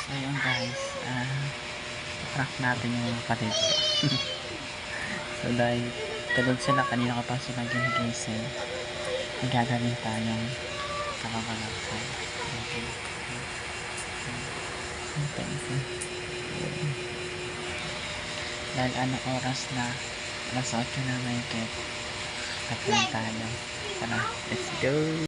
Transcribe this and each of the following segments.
Ayun guys, prank natin yung kapatid ko. So dahil tulog sila, kanina ko pa sila ginigising, may gagawin tayong kakakalaksan. Okay. Dahil anong oras na, alas 8 na may kit. At tayo. Tara, let's go!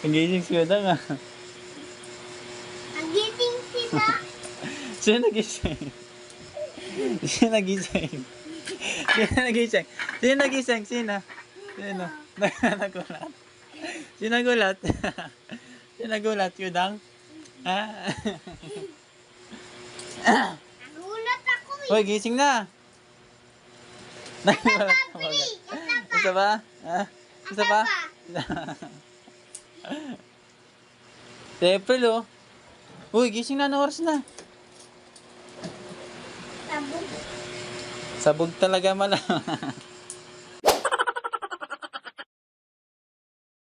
Nagising si Udang ah. Nagising sila. Sino nagising? Sino nagising? Sino nagising? Sino nagising? Sino? Sino? Nagulat. Sino nagulat? Sino nagulat? Udang? Ha? Nagulat ako eh. Hoy, gising na! Nagulat ka ba? Isa ba? Ha? Isa pa? Si April oh. Uy, gising na, anong oras na? Sabog. Sabog talaga mala.